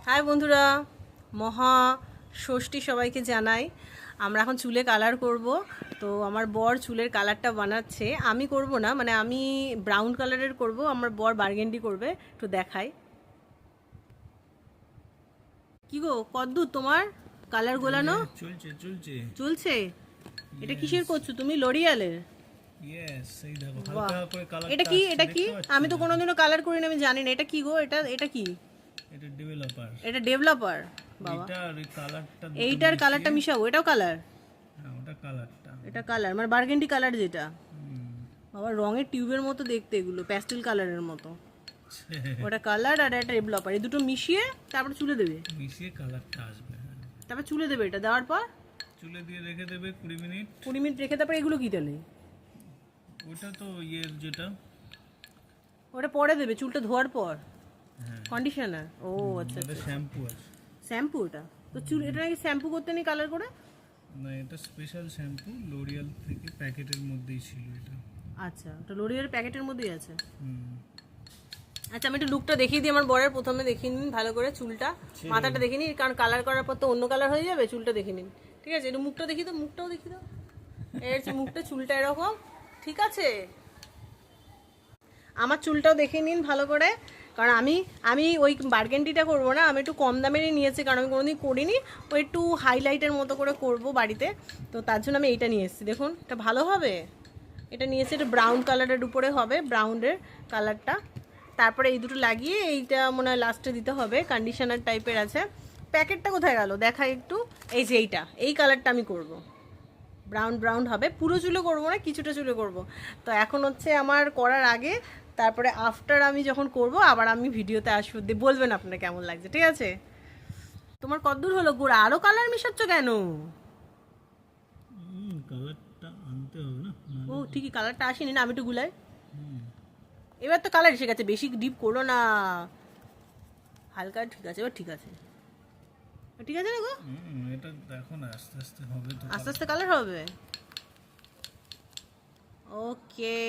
High বন্ধুরা, মহা ষষ্ঠী সবাইকে জানাই। আমরা এখন চুলে কালার করব। তো আমার বর চুলের কালারটা বানাচ্ছে, আমি করব না, মানে আমি ব্রাউন কালারের করব, আমার বর বার্গেন্ডি করবে। একটু দেখাই। কি গো, কদ্দূর তোমার কালার গোলানো? চলছে চলছে। চলছে? এটা কিসের করছো তুমি? লরিয়ালের? ইয়েস, এই দেখো বাহ, হালকা করে কালারটা এটা কি? আসছে, এটা কি? দেখতে পাচ্ছ? আমি তো কোনোদিনও কালার করি না, আমি জানি না। এটা কি গো? এটা এটা কি? এটা ডেভেলপার। এটা ডেভেলপার? বাবা, এটা আর এই কালারটা দুটো এইটার কালারটা মিশিয়ে- মিশাবো? এটাও কালার? হ্যাঁ, ওটা কালারটা। এটা কালার মানে বার্গেন্ডি কালার যেটা? বাবা, রঙের টিউবের মতো দেখতে, এগুলো প্যাস্টেল কালারের মতো। ওটা কালার আর এটা ডেভেলপার, এই দুটো মিশিয়ে তারপরে চুলে দেবে? মিশিয়ে কালারটা আসবে। হ্যাঁ। তারপর চুলে দেবে, এটা দেওয়ার পর চুলে দিয়ে রেখে দেবে 20 মিনিট। 20 মিনিট রেখে তারপরে এগুলো কি তাহলে? ওটা তো ইয়ের যেটা, ওটা পরে দেবে চুলটা ধোয়ার পর? হ্যাঁ, কন্ডিশনার? ও আচ্ছা এটা আচ্ছা। শ্যাম্পু আছে। শ্যাম্পু? এটা তো চুল, এটা নাকি শ্যাম্পু করতে নেই কালার করে? না, এটা স্পেশাল শ্যাম্পু, লোরিয়াল থেকে প্যাকেটের মধ্যেই ছিল এটা। আচ্ছা, ওটা লোরিয়ার প্যাকেটের মধ্যেই আছে। হুম। আচ্ছা, আমি একটু লুকটা দেখিয়ে দিই আমার বরের। প্রথমে দেখিয়ে নিন ভালো করে চুলটা, মাথাটা দেখে নিন, কারণ কালার করার পর তো অন্য কালার হয়ে যাবে। চুলটা দেখে নিন, ঠিক আছে? একটু মুখটা দেখি তো, মুখটাও দেখি তো। এর হচ্ছে মুখটা, চুলটা এরকম, ঠিক আছে? আমার চুলটাও দেখে নিন ভালো করে, কারণ আমি আমি ওই বার্গেন্ডিটা করবো না, আমি একটু কম দামেরই নিয়েছি, কারণ আমি কোনোদিন করিনি। ওই একটু হাইলাইটের মতো করে করব বাড়িতে, তো তার জন্য আমি এইটা নিয়ে এসেছি। দেখুন, এটা ভালো হবে। এটা নিয়েছি, এটা ব্রাউন কালারের উপরে হবে, ব্রাউনের কালারটা। তারপরে এই দুটো লাগিয়ে এইটা মনে হয় লাস্টে দিতে হবে, কন্ডিশনার টাইপের আছে। প্যাকেটটা কোথায় গেল দেখাই একটু। এই যে এইটা, এই কালারটা আমি করব, ব্রাউন ব্রাউন হবে। পুরো চুলে করবো না, কিছুটা চুলে করব। তো এখন হচ্ছে আমার করার আগে, তারপরে আফটার আমি যখন করব আবার আমি ভিডিওতে আসবো, বলবেন আপনার কেমন লাগছে, ঠিক আছে? তোমার কতদূর হলো গুড়া? আরো কালার মিশাচ্ছ কেন? কালারটা আনতে হবে না? ও ঠিকই, কালারটা আসেনি না, আমি একটু গুলাই। এবার তো কালার এসে গেছে, বেশি ডিপ করো না, হালকা। ঠিক আছে, এবার ঠিক আছে, ঠিক আছে না গো? এটা দেখো না, আস্তে আস্তে হবে তো। আস্তে আস্তে কালার হবে। ওকে।